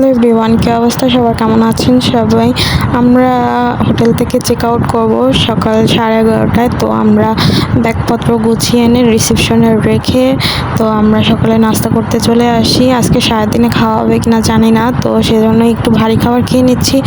Hello everyone, কি অবস্থা? সবার কেমন আছেন সবাই? আমরা হোটেল থেকে চেক আউট করবো সকাল 11:30টায়। তো আমরা ব্যাগপত্র গুছিয়ে এনে রিসেপশনে রেখে তো আমরা সকালে নাস্তা করতে চলে আসি। আজকে সারাদিনে খাওয়া হবে কিনা জানি না, তো সেজন্য একটু ভারী খাবার খেয়ে নিচ্ছি।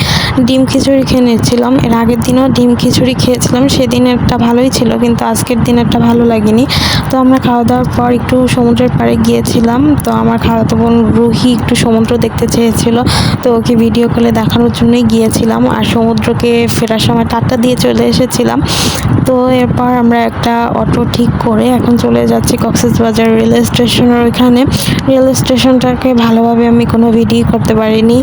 ডিম খিচুড়ি খেয়ে নিচ্ছিলাম। এর আগের দিনও ডিম খিচুড়ি খেয়েছিলাম, সেদিনেরটা ভালোই ছিল, কিন্তু আজকের দিনেরটা ভালো লাগেনি। তো আমরা খাওয়া দাওয়ার পর একটু সমুদ্রের পাড়ে গিয়েছিলাম। তো আমার খালাতো বোন রুহি একটু সমুদ্র দেখতে চেয়েছিল, তো ওকে ভিডিও কলে দেখানোর জন্যই গিয়েছিলাম। আর সমুদ্রকে ফেরার সময় টাটা দিয়ে চলে এসেছিলাম। তো এরপর আমরা একটা অটো ঠিক করে এখন চলে যাচ্ছি কক্সবাজার রেল স্টেশনের ওইখানে। রেল স্টেশনটাকে ভালোভাবে আমি কোনো ভিডিও করতে পারিনি,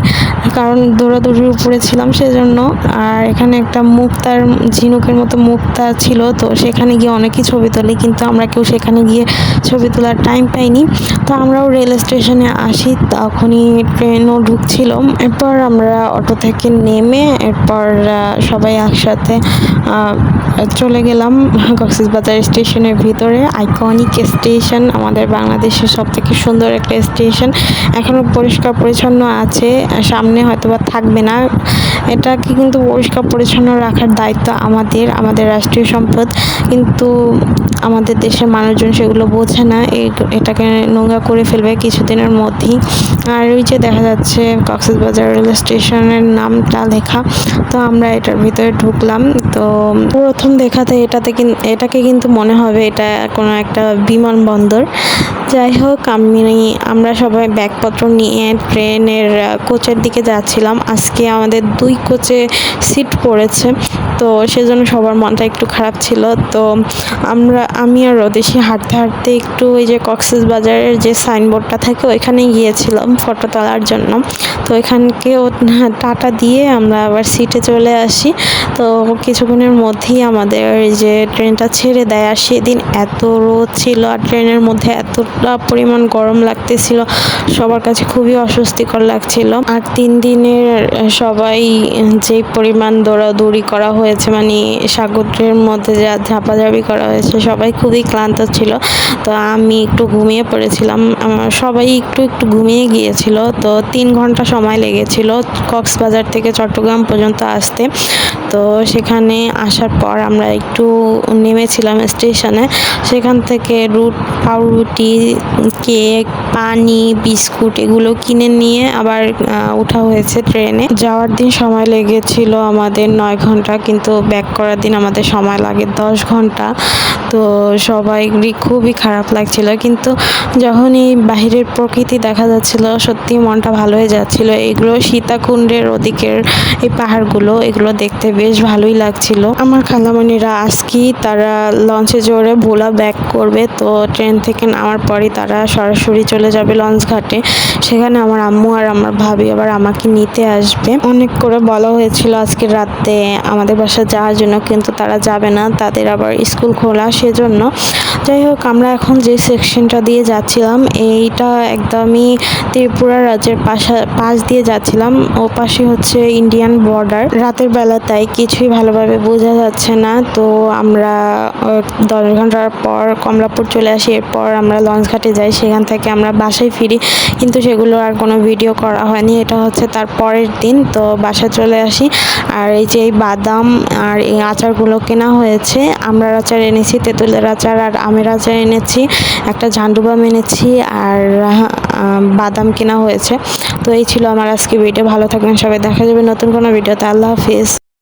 কারণ দৌড়াদৌড়ির উপরে ছিলাম সেজন্য। আর এখানে একটা মুক্তার ঝিনুকের মতো মুক্তা ছিল, তো সেখানে গিয়ে অনেকই ছবি তুলি, কিন্তু আমরা কেউ সেখানে গিয়ে ছবি তোলার টাইম পাইনি। তো আমরাও রেল স্টেশনে আসি, তখনই ট্রেনও ঢুকছিল। এরপর আমরা অটো থেকে নেমে এরপর সবাই একসাথে চলে গেলাম কক্সবাজার স্টেশনের ভিতরে। আইকনিক স্টেশন, আমাদের বাংলাদেশের সব থেকে সুন্দর একটা স্টেশন। এখনও পরিষ্কার পরিচ্ছন্ন আছে, সামনে হয়তো বা থাকবে না। এটাকে কিন্তু পরিষ্কার পরিচ্ছন্ন রাখার দায়িত্ব আমাদের রাষ্ট্রীয় সম্পদ, কিন্তু আমাদের দেশের মানুষজন সেগুলো বোঝে না, এটাকে নোংরা করে ফেলবে কিছুদিনের মধ্যেই। আর ওই যে দেখা যাচ্ছে কক্সবাজার রেল স্টেশনের নামটা লেখা। তো আমরা এটার ভিতরে ঢুকলাম। তো প্রথম দেখাতে এটাকে কিন্তু মনে হবে এটা কোনো একটা বিমানবন্দর। যাই হোক, আমরা সবাই ব্যাগপত্র নিয়ে ট্রেনের কোচের দিকে যাচ্ছিলাম। আজকে আমাদের 2 কোচে সিট পড়েছে, তো সেজন্য সবার মনটা একটু খারাপ ছিল। তো আমি আর রদেশি হাঁটতে হাঁটতে একটু ওই যে কক্সবাজারের যে সাইনবোর্ডটা থাকে ওইখানে গিয়েছিলাম ফটো তোলার জন্য। তো ওইখানকেও টাটা দিয়ে আমরা আবার সিটে চলে আসি। তো কিছুক্ষণের মধ্যেই আমাদের যে ট্রেনটা ছেড়ে দেয়। আর সেদিন এত রোদ ছিল আর ট্রেনের মধ্যে এতটা পরিমাণ গরম লাগতেছিল, সবার কাছে খুবই অস্বস্তিকর লাগছিল। আর 3 দিনের সবাই যে পরিমাণ দৌড়াদৌড়ি করা হয়েছে, মানে সাগরের মধ্যে যা ঝাপাঝাপি করা হয়েছে, সবাই খুবই ক্লান্ত ছিল। তো আমি একটু ঘুমিয়ে পড়েছিলাম, সবাই একটু ঘুমিয়ে গিয়েছিল। তো 3 ঘন্টা সময় লেগেছিল কক্সবাজার থেকে চট্টগ্রাম পর্যন্ত আসতে। তো সেখানে আসার পর আমরা একটু নেমেছিলাম স্টেশনে। সেখান থেকে পাউরুটি, কেক, পানি, বিস্কুট এগুলো কিনে নিয়ে আবার ওঠা হয়েছে ট্রেনে। যাওয়ার দিন সময় লেগেছিল আমাদের 9 ঘন্টা, কিন্তু ব্যাক করার দিন আমাদের সময় লাগে 10 ঘন্টা। তো সবাইরই খুবই খারাপ লাগছিল, কিন্তু যখন এই বাহিরের প্রকৃতি দেখা যাচ্ছিল সত্যি মনটা ভালো হয়ে যাচ্ছিল। এগুলো সীতাকুণ্ডের ওদিকের এই পাহাড়গুলো, এগুলো দেখতে বেশ ভালোই লাগছিল। আমার খালামণিরা আজকেই তারা লঞ্চে চড়ে ভোলা ব্যাক করবে। তো ট্রেন থেকে নামার পরই তারা সরাসরি চলে যাবে লঞ্চ ঘাটে। সেখানে আমার আম্মু আর আমার ভাবি আবার আমাকে নিতে আসবে। অনেক করে বলা হয়েছিল আজকে রাতে আমাদের বাসায় যাওয়ার জন্য, কিন্তু তারা যাবে না, তাদের আবার স্কুল খোলা সেজন্য। যাই হোক, আমরা এখন যে সেকশনটা দিয়ে যাচ্ছিলাম এইটা একদমই ত্রিপুরা রাজ্যের পাশ দিয়ে যাচ্ছিলাম। ও পাশে হচ্ছে ইন্ডিয়ান বর্ডার। রাতের বেলা তাই কিছুই ভালোভাবে বোঝা যাচ্ছে না। তো আমরা 10 ঘন্টার পর কমলাপুর চলে আসি। এরপর আমরা লঞ্চ ঘাটে যাই, সেখান থেকে আমরা বাসায় ফিরি, কিন্তু সেগুলো আর কোনো ভিডিও করা হয়নি। এটা হচ্ছে তার পরের দিন। তো বাসায় চলে আসি। আর এই যে এই বাদাম আর এই আচারগুলো কেনা হয়েছে। আমড়ার আচার এনেছি, তেঁতুলের আচার আর আমের আচার এনেছি, একটা ঝান্ডুবাম এনেছি, আর বাদাম কেনা হয়েছে। তো এই ছিল আমার আজকে ভিডিও। ভালো থাকবেন সবাই, দেখা যাবে নতুন কোনো ভিডিওতে। আল্লাহ হাফিজ।